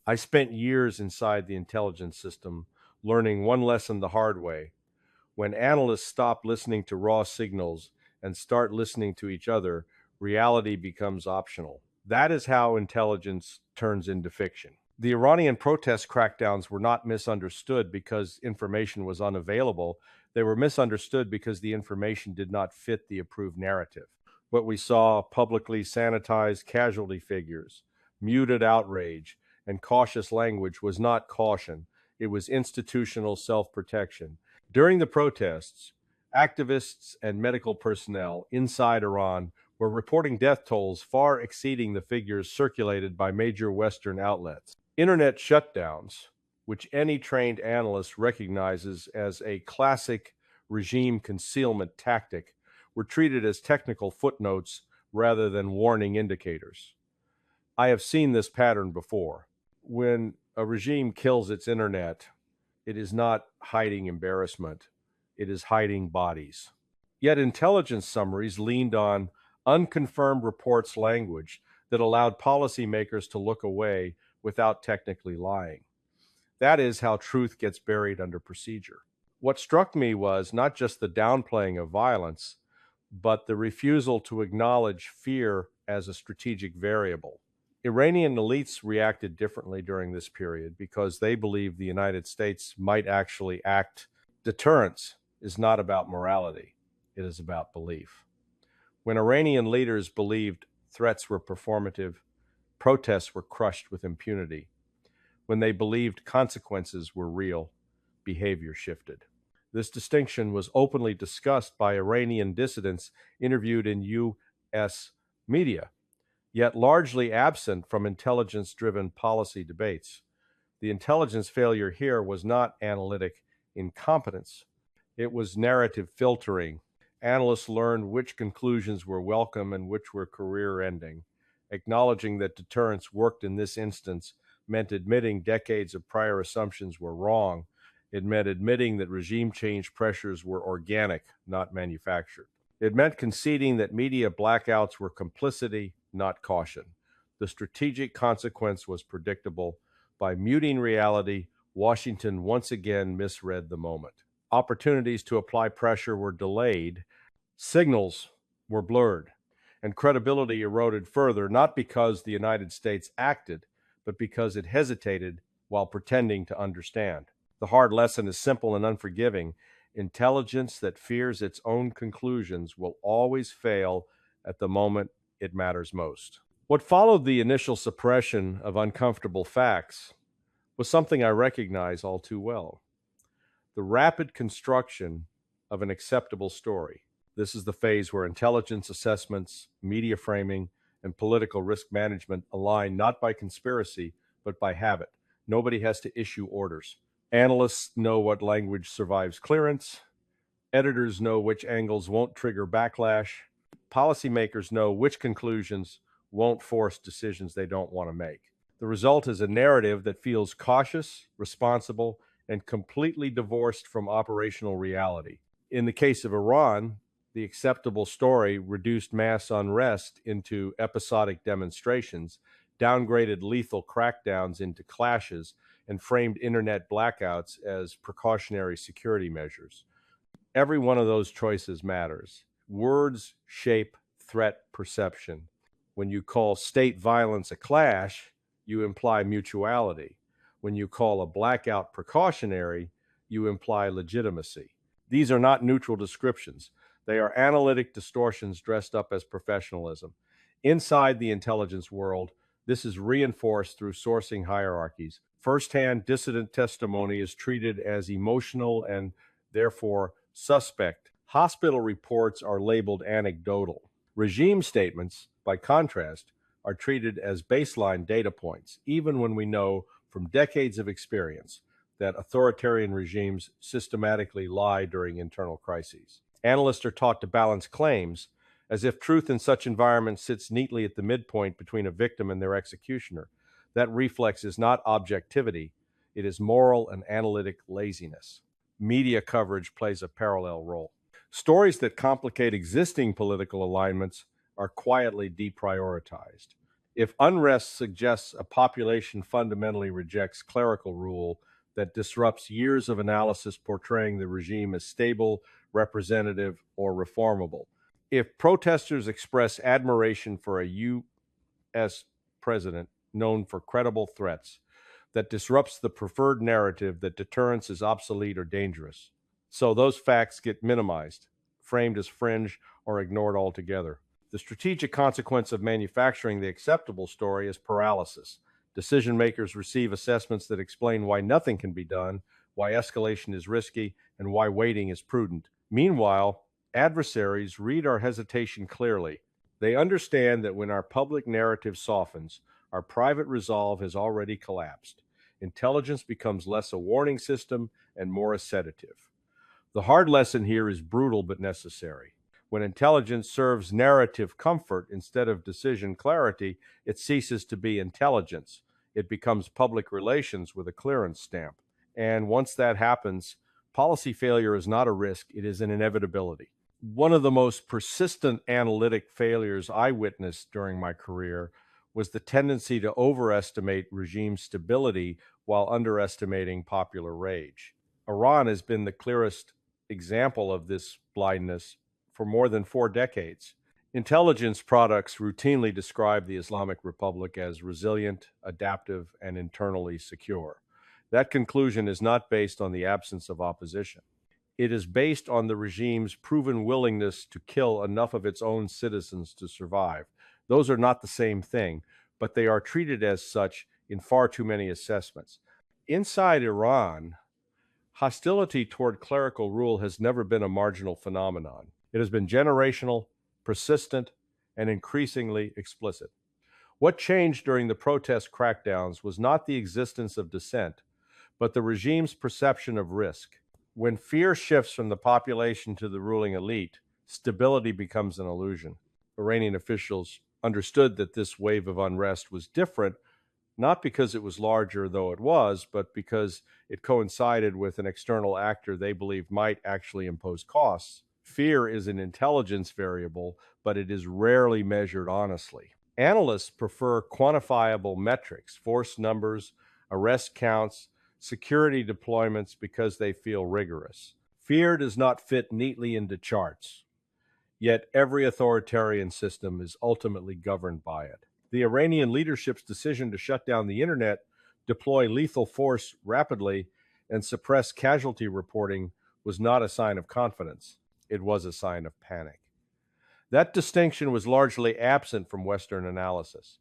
I spent years inside the intelligence system learning one lesson the hard way. When analysts stop listening to raw signals and start listening to each other, reality becomes optional. That is how intelligence turns into fiction. The Iranian protest crackdowns were not misunderstood because information was unavailable. They were misunderstood because the information did not fit the approved narrative. What we saw publicly sanitized casualty figures, muted outrage, and cautious language was not caution, it was institutional self protection. During the protests, activists and medical personnel inside Iran were reporting death tolls far exceeding the figures circulated by major Western outlets. Internet shutdowns, which any trained analyst recognizes as a classic regime concealment tactic, were treated as technical footnotes rather than warning indicators. I have seen this pattern before. When a regime kills its internet, it is not hiding embarrassment, it is hiding bodies. Yet intelligence summaries leaned on unconfirmed reports language that allowed policymakers to look away without technically lying. That is how truth gets buried under procedure. What struck me was not just the downplaying of violence, but the refusal to acknowledge fear as a strategic variable. Iranian elites reacted differently during this period because they believed the United States might actually act. Deterrence is not about morality, it is about belief. When Iranian leaders believed threats were performative, protests were crushed with impunity. When they believed consequences were real, behavior shifted. This distinction was openly discussed by Iranian dissidents interviewed in U.S. media, yet largely absent from intelligence-driven policy debates. The intelligence failure here was not analytic incompetence. It was narrative filtering. Analysts learned which conclusions were welcome and which were career-ending. Acknowledging that deterrence worked in this instance meant admitting decades of prior assumptions were wrong. It meant admitting that regime change pressures were organic, not manufactured. It meant conceding that media blackouts were complicity, not caution. The strategic consequence was predictable. By muting reality, Washington once again misread the moment. Opportunities to apply pressure were delayed, signals were blurred, and credibility eroded further, not because the United States acted, but because it hesitated while pretending to understand. The hard lesson is simple and unforgiving. Intelligence that fears its own conclusions will always fail at the moment it matters most. What followed the initial suppression of uncomfortable facts was something I recognize all too well: the rapid construction of an acceptable story. This is the phase where intelligence assessments, media framing, and political risk management align not by conspiracy, but by habit. Nobody has to issue orders. Analysts know what language survives clearance. Editors know which angles won't trigger backlash. Policymakers know which conclusions won't force decisions they don't want to make. The result is a narrative that feels cautious, responsible, and completely divorced from operational reality. In the case of Iran, the acceptable story reduced mass unrest into episodic demonstrations, downgraded lethal crackdowns into clashes, and framed internet blackouts as precautionary security measures. Every one of those choices matters. Words shape threat perception. When you call state violence a clash, you imply mutuality. When you call a blackout precautionary, you imply legitimacy. These are not neutral descriptions. They are analytic distortions dressed up as professionalism. Inside the intelligence world, this is reinforced through sourcing hierarchies. First-hand dissident testimony is treated as emotional and therefore suspect. Hospital reports are labeled anecdotal. Regime statements, by contrast, are treated as baseline data points, even when we know from decades of experience that authoritarian regimes systematically lie during internal crises. Analysts are taught to balance claims as if truth in such environments sits neatly at the midpoint between a victim and their executioner. That reflex is not objectivity, it is moral and analytic laziness. Media coverage plays a parallel role. Stories that complicate existing political alignments are quietly deprioritized. If unrest suggests a population fundamentally rejects clerical rule that disrupts years of analysis portraying the regime as stable, representative, or reformable. If protesters express admiration for a U.S. president known for credible threats that disrupts the preferred narrative that deterrence is obsolete or dangerous. So those facts get minimized, framed as fringe, or ignored altogether. The strategic consequence of manufacturing the acceptable story is paralysis. Decision makers receive assessments that explain why nothing can be done, why escalation is risky, and why waiting is prudent. Meanwhile, adversaries read our hesitation clearly. They understand that when our public narrative softens, our private resolve has already collapsed. Intelligence becomes less a warning system and more a sedative. The hard lesson here is brutal but necessary. When intelligence serves narrative comfort instead of decision clarity, it ceases to be intelligence. It becomes public relations with a clearance stamp. And once that happens, policy failure is not a risk, it is an inevitability. One of the most persistent analytic failures I witnessed during my career was the tendency to overestimate regime stability while underestimating popular rage. Iran has been the clearest example of this blindness for more than 4 decades. Intelligence products routinely describe the Islamic Republic as resilient, adaptive, and internally secure. That conclusion is not based on the absence of opposition. It is based on the regime's proven willingness to kill enough of its own citizens to survive. Those are not the same thing, but they are treated as such in far too many assessments. Inside Iran, hostility toward clerical rule has never been a marginal phenomenon. It has been generational, persistent, and increasingly explicit. What changed during the protest crackdowns was not the existence of dissent, but the regime's perception of risk. When fear shifts from the population to the ruling elite, stability becomes an illusion. Iranian officials understood that this wave of unrest was different, not because it was larger, though it was, but because it coincided with an external actor they believed might actually impose costs. Fear is an intelligence variable, but it is rarely measured honestly. Analysts prefer quantifiable metrics, force numbers, arrest counts, security deployments because they feel rigorous. Fear does not fit neatly into charts, yet every authoritarian system is ultimately governed by it. The Iranian leadership's decision to shut down the internet, deploy lethal force rapidly, and suppress casualty reporting was not a sign of confidence. It was a sign of panic. That distinction was largely absent from Western analysis.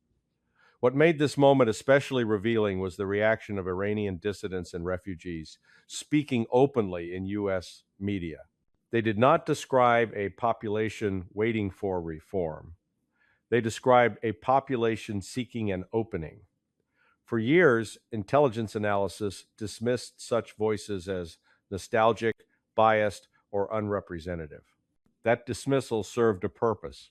What made this moment especially revealing was the reaction of Iranian dissidents and refugees, speaking openly in U.S. media. They did not describe a population waiting for reform. They described a population seeking an opening. For years, intelligence analysis dismissed such voices as nostalgic, biased, or unrepresentative. That dismissal served a purpose.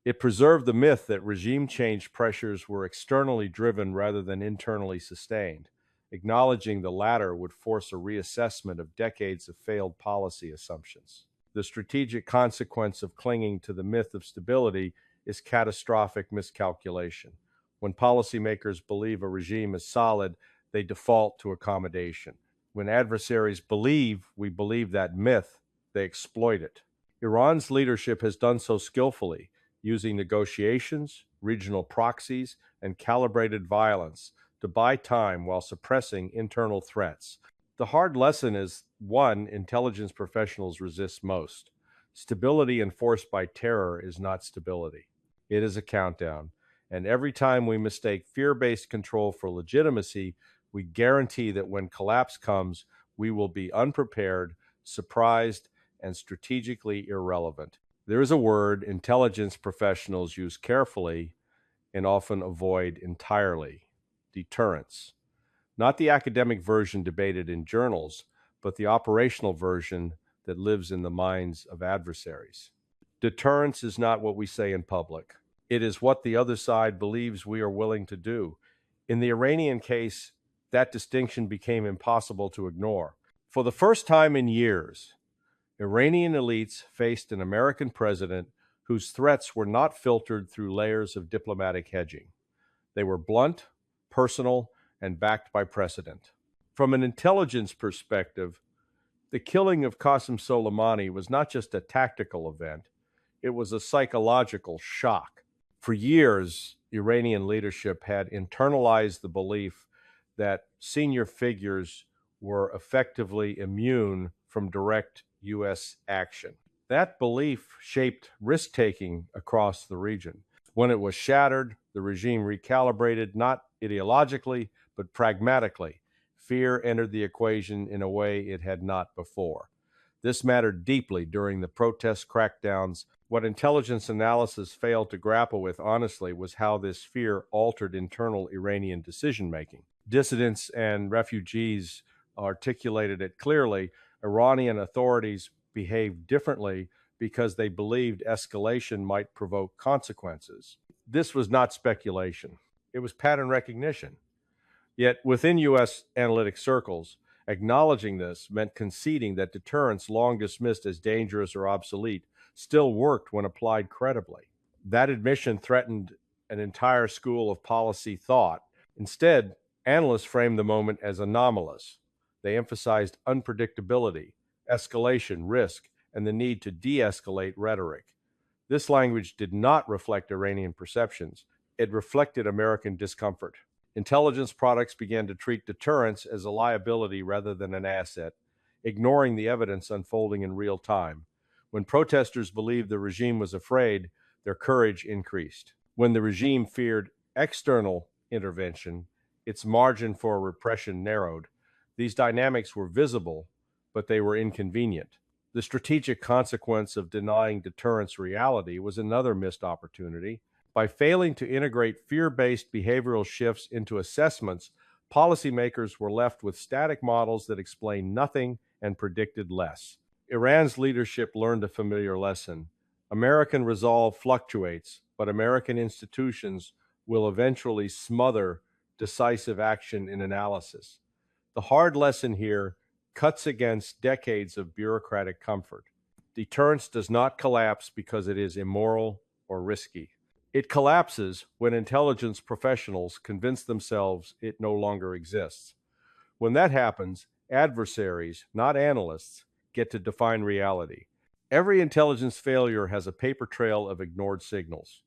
It preserved the myth that regime change pressures were externally driven rather than internally sustained. Acknowledging the latter would force a reassessment of decades of failed policy assumptions. The strategic consequence of clinging to the myth of stability is catastrophic miscalculation. When policymakers believe a regime is solid, they default to accommodation. When adversaries believe we believe that myth, they exploit it. Iran's leadership has done so skillfully, using negotiations, regional proxies, and calibrated violence to buy time while suppressing internal threats. The hard lesson is one intelligence professionals resist most. Stability enforced by terror is not stability. It is a countdown. And every time we mistake fear-based control for legitimacy, we guarantee that when collapse comes, we will be unprepared, surprised, and strategically irrelevant. There is a word intelligence professionals use carefully and often avoid entirely: deterrence. Not the academic version debated in journals, but the operational version that lives in the minds of adversaries. Deterrence is not what we say in public. It is what the other side believes we are willing to do. In the Iranian case, that distinction became impossible to ignore. For the first time in years, Iranian elites faced an American president whose threats were not filtered through layers of diplomatic hedging. They were blunt, personal, and backed by precedent. From an intelligence perspective, the killing of Qasem Soleimani was not just a tactical event, it was a psychological shock. For years, Iranian leadership had internalized the belief that senior figures were effectively immune from direct U.S. action. That belief shaped risk taking across the region. When it was shattered, the regime recalibrated not ideologically, but pragmatically. Fear entered the equation in a way it had not before. This mattered deeply during the protest crackdowns. What intelligence analysis failed to grapple with honestly was how this fear altered internal Iranian decision making. Dissidents and refugees articulated it clearly. Iranian authorities behaved differently because they believed escalation might provoke consequences. This was not speculation, it was pattern recognition. Yet within U.S. analytic circles, acknowledging this meant conceding that deterrence, long dismissed as dangerous or obsolete, still worked when applied credibly. That admission threatened an entire school of policy thought. Instead, analysts framed the moment as anomalous. They emphasized unpredictability, escalation, risk, and the need to de escalate rhetoric. This language did not reflect Iranian perceptions, it reflected American discomfort. Intelligence products began to treat deterrence as a liability rather than an asset, ignoring the evidence unfolding in real time. When protesters believed the regime was afraid, their courage increased. When the regime feared external intervention, its margin for repression narrowed. These dynamics were visible, but they were inconvenient. The strategic consequence of denying deterrence reality was another missed opportunity. By failing to integrate fear-based behavioral shifts into assessments, policymakers were left with static models that explained nothing and predicted less. Iran's leadership learned a familiar lesson. American resolve fluctuates, but American institutions will eventually smother decisive action in analysis. The hard lesson here cuts against decades of bureaucratic comfort. Deterrence does not collapse because it is immoral or risky. It collapses when intelligence professionals convince themselves it no longer exists. When that happens, adversaries, not analysts, get to define reality. Every intelligence failure has a paper trail of ignored signals.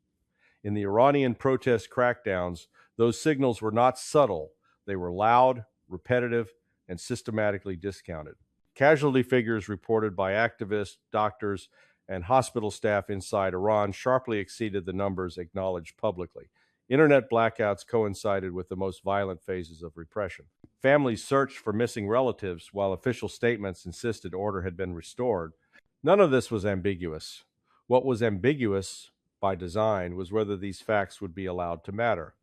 In the Iranian protest crackdowns, those signals were not subtle. They were loud, repetitive, and systematically discounted. Casualty figures reported by activists, doctors, and hospital staff inside Iran sharply exceeded the numbers acknowledged publicly. Internet blackouts coincided with the most violent phases of repression. Families searched for missing relatives while official statements insisted order had been restored. None of this was ambiguous. What was ambiguous by design was whether these facts would be allowed to matter.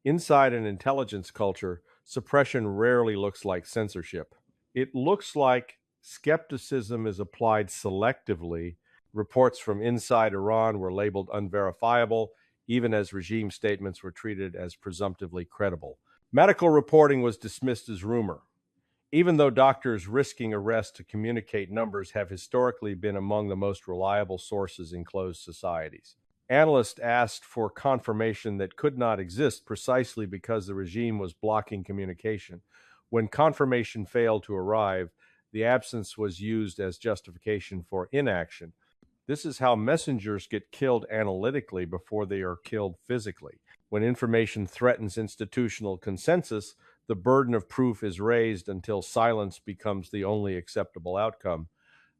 Inside an intelligence culture, suppression rarely looks like censorship. It looks like skepticism is applied selectively. Reports from inside Iran were labeled unverifiable, even as regime statements were treated as presumptively credible. Medical reporting was dismissed as rumor, even though doctors risking arrest to communicate numbers have historically been among the most reliable sources in closed societies. Analysts asked for confirmation that could not exist precisely because the regime was blocking communication. When confirmation failed to arrive, the absence was used as justification for inaction. This is how messengers get killed analytically before they are killed physically. When information threatens institutional consensus, the burden of proof is raised until silence becomes the only acceptable outcome.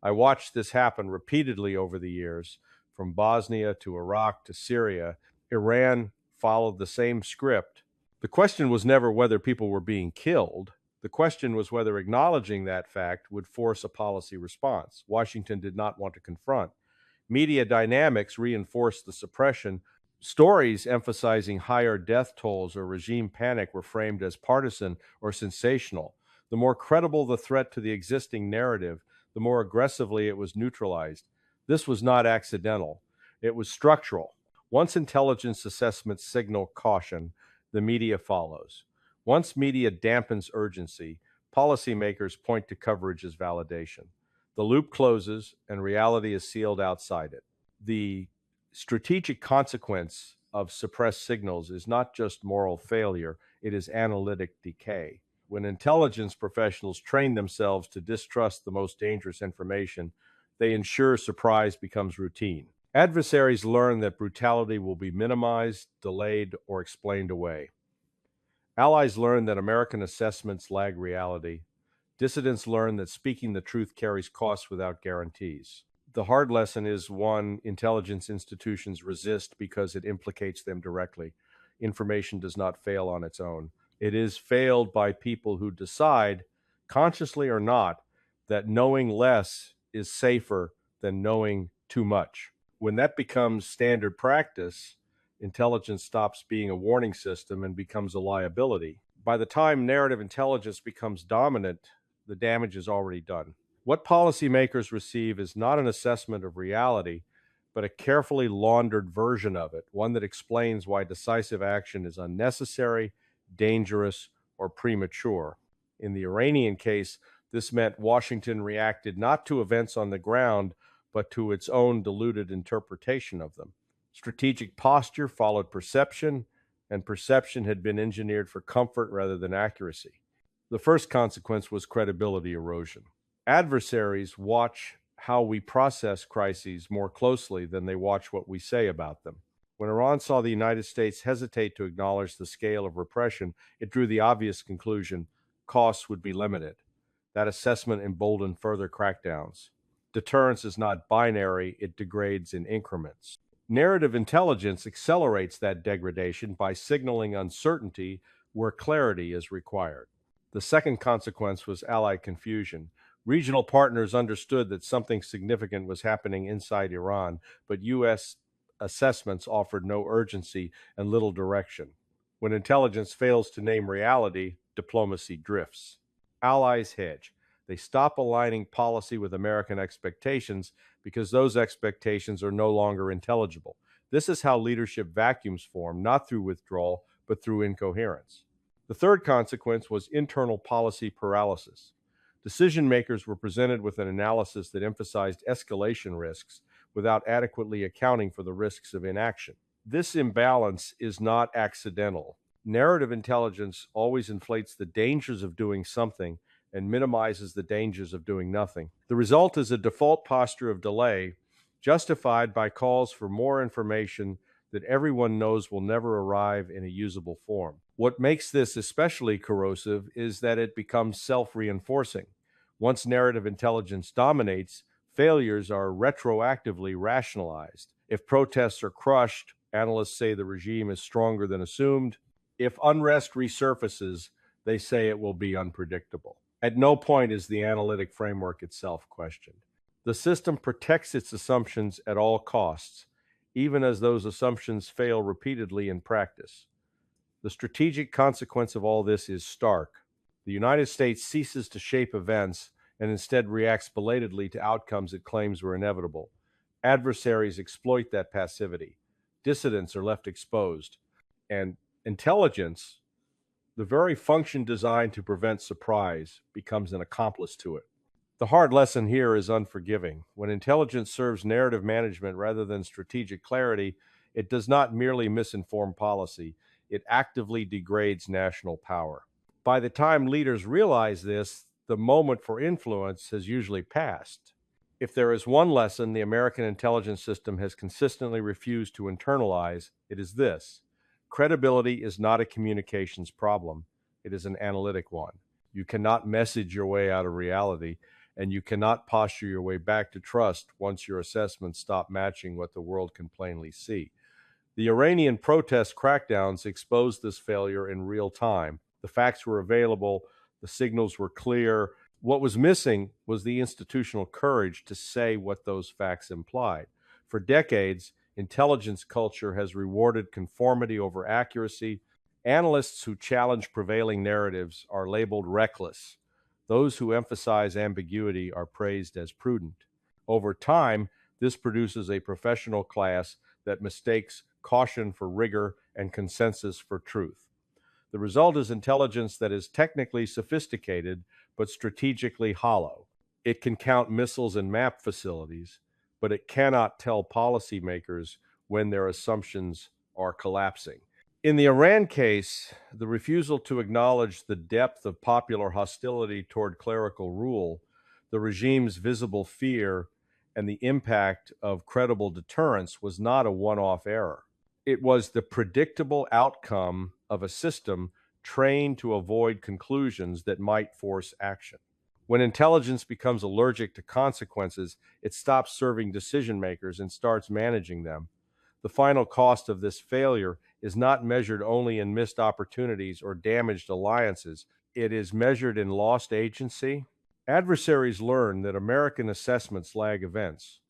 I watched this happen repeatedly over the years. From Bosnia to Iraq to Syria, Iran followed the same script. The question was never whether people were being killed. The question was whether acknowledging that fact would force a policy response. Washington did not want to confront. Media dynamics reinforced the suppression. Stories emphasizing higher death tolls or regime panic were framed as partisan or sensational. The more credible the threat to the existing narrative, the more aggressively it was neutralized. This was not accidental. It was structural. Once intelligence assessments signal caution, the media follows. Once media dampens urgency, policymakers point to coverage as validation. The loop closes and reality is sealed outside it. The strategic consequence of suppressed signals is not just moral failure, it is analytic decay. When intelligence professionals train themselves to distrust the most dangerous information, they ensure surprise becomes routine. Adversaries learn that brutality will be minimized, delayed, or explained away. Allies learn that American assessments lag reality. Dissidents learn that speaking the truth carries costs without guarantees. The hard lesson is one intelligence institutions resist because it implicates them directly. Information does not fail on its own. It is failed by people who decide, consciously or not, that knowing less is safer than knowing too much. When that becomes standard practice, intelligence stops being a warning system and becomes a liability. By the time narrative intelligence becomes dominant, the damage is already done. What policymakers receive is not an assessment of reality, but a carefully laundered version of it, one that explains why decisive action is unnecessary, dangerous, or premature. In the Iranian case, this meant Washington reacted not to events on the ground, but to its own diluted interpretation of them. Strategic posture followed perception, and perception had been engineered for comfort rather than accuracy. The first consequence was credibility erosion. Adversaries watch how we process crises more closely than they watch what we say about them. When Iran saw the United States hesitate to acknowledge the scale of repression, it drew the obvious conclusion costs would be limited. That assessment emboldened further crackdowns. Deterrence is not binary, it degrades in increments. Narrative intelligence accelerates that degradation by signaling uncertainty where clarity is required. The second consequence was allied confusion. Regional partners understood that something significant was happening inside Iran, but U.S. assessments offered no urgency and little direction. When intelligence fails to name reality, diplomacy drifts. Allies hedge. They stop aligning policy with American expectations because those expectations are no longer intelligible. This is how leadership vacuums form, not through withdrawal, but through incoherence. The third consequence was internal policy paralysis. Decision makers were presented with an analysis that emphasized escalation risks without adequately accounting for the risks of inaction. This imbalance is not accidental. Narrative intelligence always inflates the dangers of doing something and minimizes the dangers of doing nothing. The result is a default posture of delay, justified by calls for more information that everyone knows will never arrive in a usable form. What makes this especially corrosive is that it becomes self-reinforcing. Once narrative intelligence dominates, failures are retroactively rationalized. If protests are crushed, analysts say the regime is stronger than assumed. If unrest resurfaces, they say it will be unpredictable. At no point is the analytic framework itself questioned. The system protects its assumptions at all costs, even as those assumptions fail repeatedly in practice. The strategic consequence of all this is stark. The United States ceases to shape events and instead reacts belatedly to outcomes it claims were inevitable. Adversaries exploit that passivity. Dissidents are left exposed. And intelligence, the very function designed to prevent surprise, becomes an accomplice to it. The hard lesson here is unforgiving. When intelligence serves narrative management rather than strategic clarity, it does not merely misinform policy, it actively degrades national power. By the time leaders realize this, the moment for influence has usually passed. If there is one lesson the American intelligence system has consistently refused to internalize, it is this: credibility is not a communications problem, it is an analytic one. You cannot message your way out of reality, and you cannot posture your way back to trust once your assessments stop matching what the world can plainly see. The Iranian protest crackdowns exposed this failure in real time. The facts were available, the signals were clear. What was missing was the institutional courage to say what those facts implied. For decades, intelligence culture has rewarded conformity over accuracy. Analysts who challenge prevailing narratives are labeled reckless. Those who emphasize ambiguity are praised as prudent. Over time, this produces a professional class that mistakes caution for rigor and consensus for truth. The result is intelligence that is technically sophisticated but strategically hollow. It can count missiles and map facilities, but it cannot tell policymakers when their assumptions are collapsing. In the Iran case, the refusal to acknowledge the depth of popular hostility toward clerical rule, the regime's visible fear, and the impact of credible deterrence was not a one-off error. It was the predictable outcome of a system trained to avoid conclusions that might force action. When intelligence becomes allergic to consequences, it stops serving decision makers and starts managing them. The final cost of this failure is not measured only in missed opportunities or damaged alliances. It is measured in lost agency. Adversaries learn that American assessments lag events.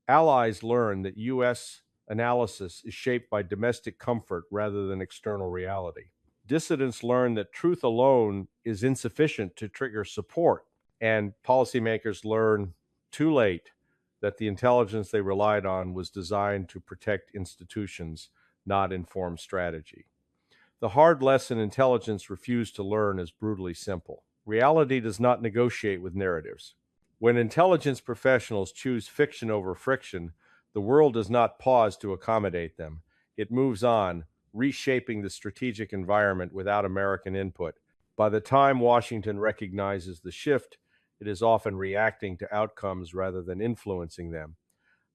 Allies learn that U.S. analysis is shaped by domestic comfort rather than external reality. Dissidents learn that truth alone is insufficient to trigger support, and policymakers learn too late that the intelligence they relied on was designed to protect institutions, not inform strategy. The hard lesson intelligence refused to learn is brutally simple. Reality does not negotiate with narratives. When intelligence professionals choose fiction over friction, the world does not pause to accommodate them. It moves on, reshaping the strategic environment without American input. By the time Washington recognizes the shift, it is often reacting to outcomes rather than influencing them.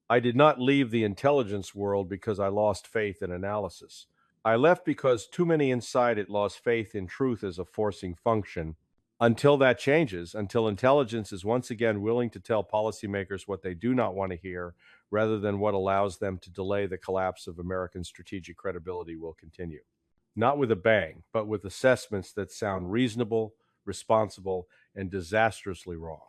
I did not leave the intelligence world because I lost faith in analysis. I left because too many inside it lost faith in truth as a forcing function. Until that changes, until intelligence is once again willing to tell policymakers what they do not want to hear, rather than what allows them to delay the collapse of American strategic credibility, will continue. Not with a bang, but with assessments that sound reasonable, responsible, and disastrously wrong.